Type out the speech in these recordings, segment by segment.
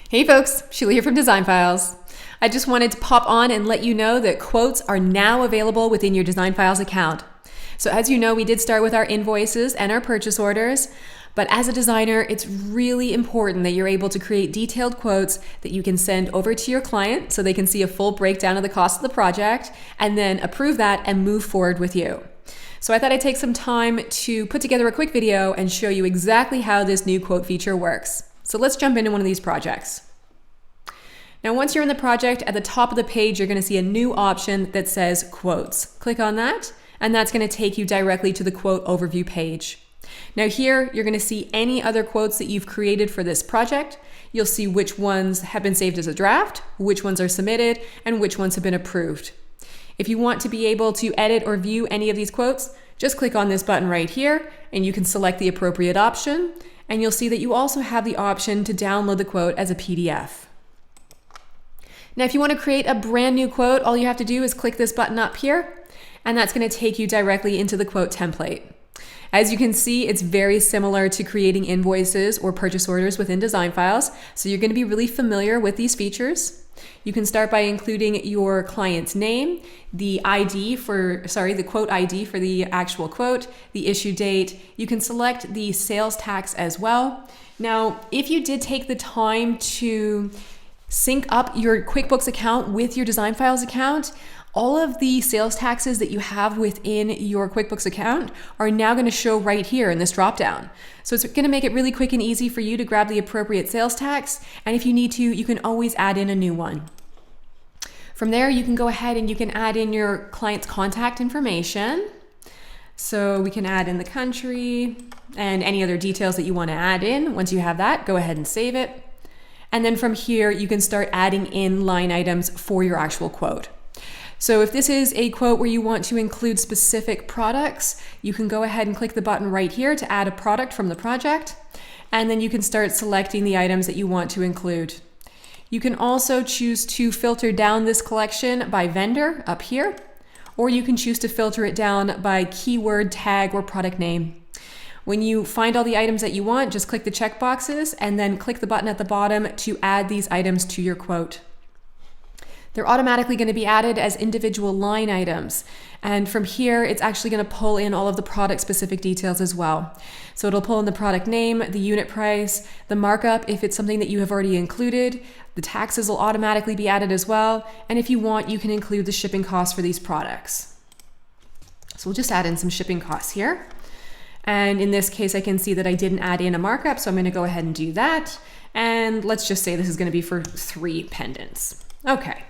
Hey folks, Sheila here from Design Files. I just wanted to pop on and let you know that quotes are now available within your Design Files account. So as you know, we did start with our invoices and our purchase orders, but as a designer, it's really important that you're able to create detailed quotes that you can send over to your client so they can see a full breakdown of the cost of the project and then approve that and move forward with you. So I thought I'd take some time to put together a quick video and show you exactly how this new quote feature works. So let's jump into one of these projects. Now, once you're in the project, at the top of the page, you're going to see a new option that says Quotes. Click on that, and that's going to take you directly to the quote overview page. Now here, you're going to see any other quotes that you've created for this project. You'll see which ones have been saved as a draft, which ones are submitted, and which ones have been approved. If you want to be able to edit or view any of these quotes, just click on this button right here, and you can select the appropriate option. And you'll see that you also have the option to download the quote as a PDF. Now, if you want to create a brand new quote, all you have to do is click this button up here, and that's going to take you directly into the quote template. As you can see, it's very similar to creating invoices or purchase orders within Design Files, so you're going to be really familiar with these features. You can start by including your client's name, the quote ID for the actual quote, the issue date. You can select the sales tax as well. Now, if you did take the time to sync up your QuickBooks account with your Design Files account, all of the sales taxes that you have within your QuickBooks account are now going to show right here in this dropdown. So it's going to make it really quick and easy for you to grab the appropriate sales tax. And if you need to, you can always add in a new one. From there, you can go ahead and you can add in your client's contact information. So we can add in the country and any other details that you want to add in. Once you have that, go ahead and save it. And then from here, you can start adding in line items for your actual quote. So if this is a quote where you want to include specific products, you can go ahead and click the button right here to add a product from the project. And then you can start selecting the items that you want to include. You can also choose to filter down this collection by vendor up here, or you can choose to filter it down by keyword, tag, or product name. When you find all the items that you want, just click the check boxes and then click the button at the bottom to add these items to your quote. They're automatically going to be added as individual line items. And from here, it's actually going to pull in all of the product specific details as well. So it'll pull in the product name, the unit price, the markup if it's something that you have already included. The taxes will automatically be added as well. And if you want, you can include the shipping costs for these products. So we'll just add in some shipping costs here. And in this case, I can see that I didn't add in a markup, so I'm going to go ahead and do that. And let's just say this is going to be for 3 pendants. Okay.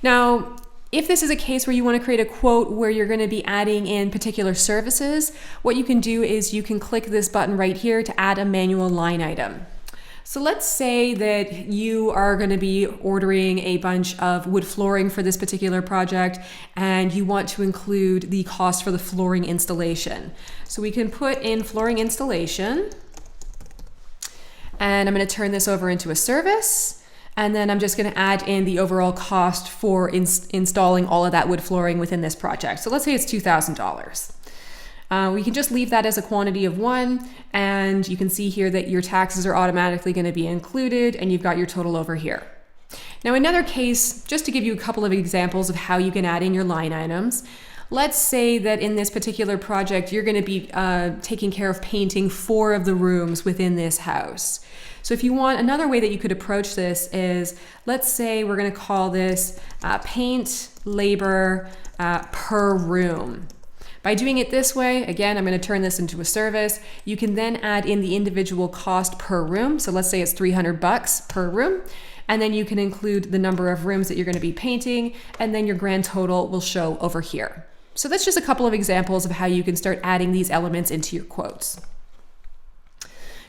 Now, if this is a case where you want to create a quote where you're going to be adding in particular services, what you can do is you can click this button right here to add a manual line item. So let's say that you are going to be ordering a bunch of wood flooring for this particular project and you want to include the cost for the flooring installation. So we can put in flooring installation, and I'm going to turn this over into a service. And then I'm just going to add in the overall cost for installing all of that wood flooring within this project. So let's say it's $2,000. We can just leave that as a quantity of 1, and you can see here that your taxes are automatically going to be included, and you've got your total over here. Now, another case, just to give you a couple of examples of how you can add in your line items, let's say that in this particular project, you're going to be taking care of painting 4 of the rooms within this house. So if you want, another way that you could approach this is, let's say we're going to call this paint labor per room. By doing it this way, again, I'm going to turn this into a service. You can then add in the individual cost per room. So let's say it's $300 per room. And then you can include the number of rooms that you're going to be painting, and then your grand total will show over here. So that's just a couple of examples of how you can start adding these elements into your quotes.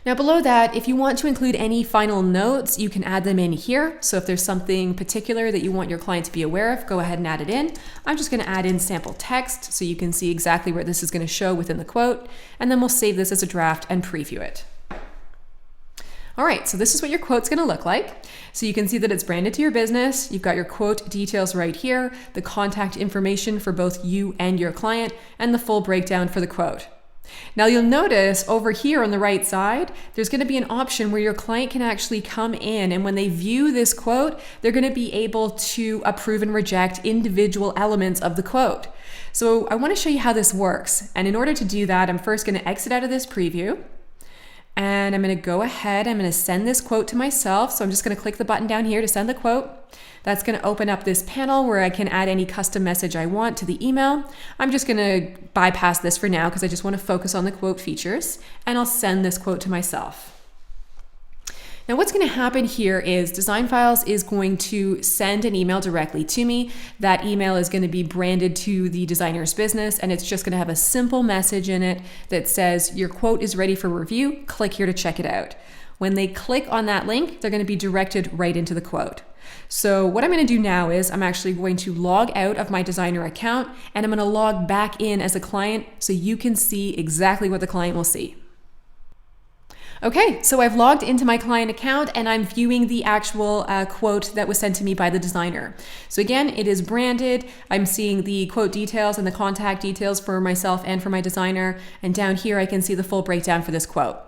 Now below that, if you want to include any final notes, you can add them in here. So if there's something particular that you want your client to be aware of, go ahead and add it in. I'm just going to add in sample text so you can see exactly where this is going to show within the quote, and then we'll save this as a draft and preview it. All right, so this is what your quote's going to look like. So you can see that it's branded to your business. You've got your quote details right here, the contact information for both you and your client, and the full breakdown for the quote. Now you'll notice over here on the right side, there's going to be an option where your client can actually come in, and when they view this quote, they're going to be able to approve and reject individual elements of the quote. So I want to show you how this works. And in order to do that, I'm first going to exit out of this preview. And I'm going to go ahead, I'm going to send this quote to myself. So I'm just going to click the button down here to send the quote. That's going to open up this panel where I can add any custom message I want to the email. I'm just going to bypass this for now because I just want to focus on the quote features, and I'll send this quote to myself. Now what's going to happen here is Design Files is going to send an email directly to me. That email is going to be branded to the designer's business, and it's just going to have a simple message in it that says your quote is ready for review. Click here to check it out. When they click on that link, they're going to be directed right into the quote. So what I'm going to do now is I'm actually going to log out of my designer account, and I'm going to log back in as a client so you can see exactly what the client will see. Okay, so I've logged into my client account and I'm viewing the actual quote that was sent to me by the designer. So again, it is branded. I'm seeing the quote details and the contact details for myself and for my designer. And down here, I can see the full breakdown for this quote.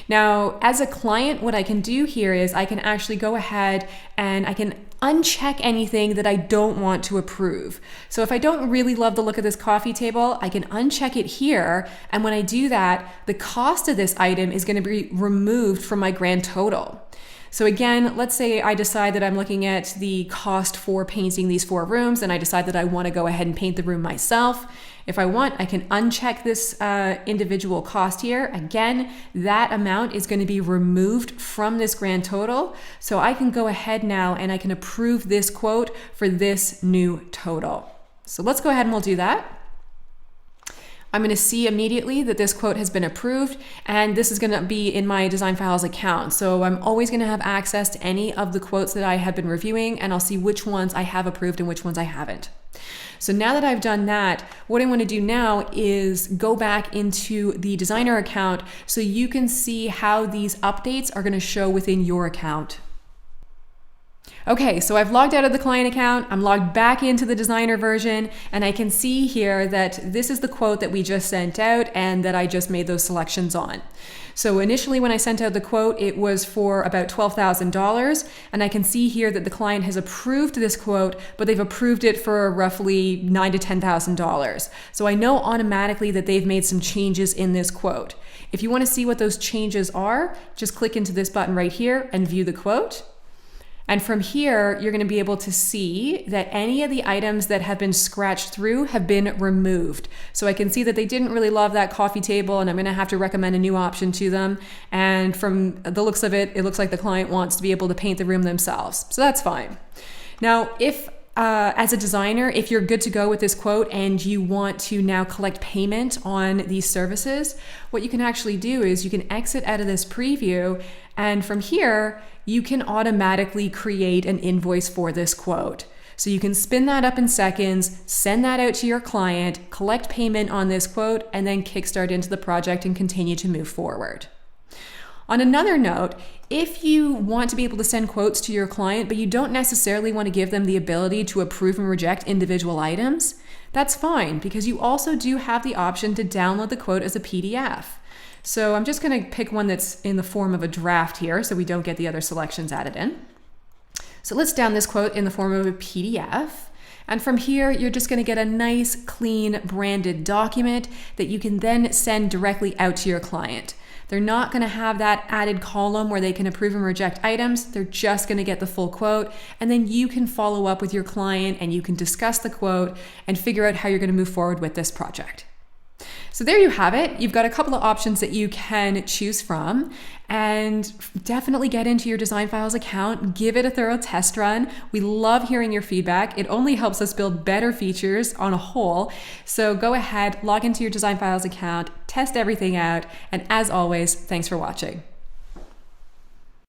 Now, as a client, what I can do here is I can actually go ahead and I can uncheck anything that I don't want to approve. So if I don't really love the look of this coffee table, I can uncheck it here. And when I do that, the cost of this item is going to be removed from my grand total. So again, let's say I decide that I'm looking at the cost for painting these 4 rooms, and I decide that I want to go ahead and paint the room myself. If I want, I can uncheck this individual cost here. Again, that amount is going to be removed from this grand total. So I can go ahead now and I can approve this quote for this new total. So let's go ahead and we'll do that. I'm going to see immediately that this quote has been approved, and this is going to be in my Design Files account. So I'm always going to have access to any of the quotes that I have been reviewing, and I'll see which ones I have approved and which ones I haven't. So now that I've done that, what I want to do now is go back into the designer account so you can see how these updates are going to show within your account. Okay, so I've logged out of the client account, I'm logged back into the designer version, and I can see here that this is the quote that we just sent out and that I just made those selections on. So initially when I sent out the quote, it was for about $12,000, and I can see here that the client has approved this quote, but they've approved it for roughly $9,000 to $10,000. So I know automatically that they've made some changes in this quote. If you want to see what those changes are, just click into this button right here and view the quote. And from here, you're going to be able to see that any of the items that have been scratched through have been removed. So I can see that they didn't really love that coffee table, and I'm going to have to recommend a new option to them. And from the looks of it, it looks like the client wants to be able to paint the room themselves. So that's fine. Now, if as a designer, if you're good to go with this quote and you want to now collect payment on these services, what you can actually do is you can exit out of this preview, and from here, you can automatically create an invoice for this quote. So you can spin that up in seconds, send that out to your client, collect payment on this quote, and then kickstart into the project and continue to move forward. On another note, if you want to be able to send quotes to your client, but you don't necessarily want to give them the ability to approve and reject individual items, that's fine, because you also do have the option to download the quote as a PDF. So I'm just going to pick one that's in the form of a draft here so we don't get the other selections added in. So let's down this quote in the form of a PDF. And from here, you're just going to get a nice, clean, branded document that you can then send directly out to your client. They're not going to have that added column where they can approve and reject items. They're just going to get the full quote. And then you can follow up with your client and you can discuss the quote and figure out how you're going to move forward with this project. So there you have it. You've got a couple of options that you can choose from, and definitely get into your Design Files account, give it a thorough test run. We love hearing your feedback. It only helps us build better features on a whole. So go ahead, log into your Design Files account, test everything out, and as always, thanks for watching.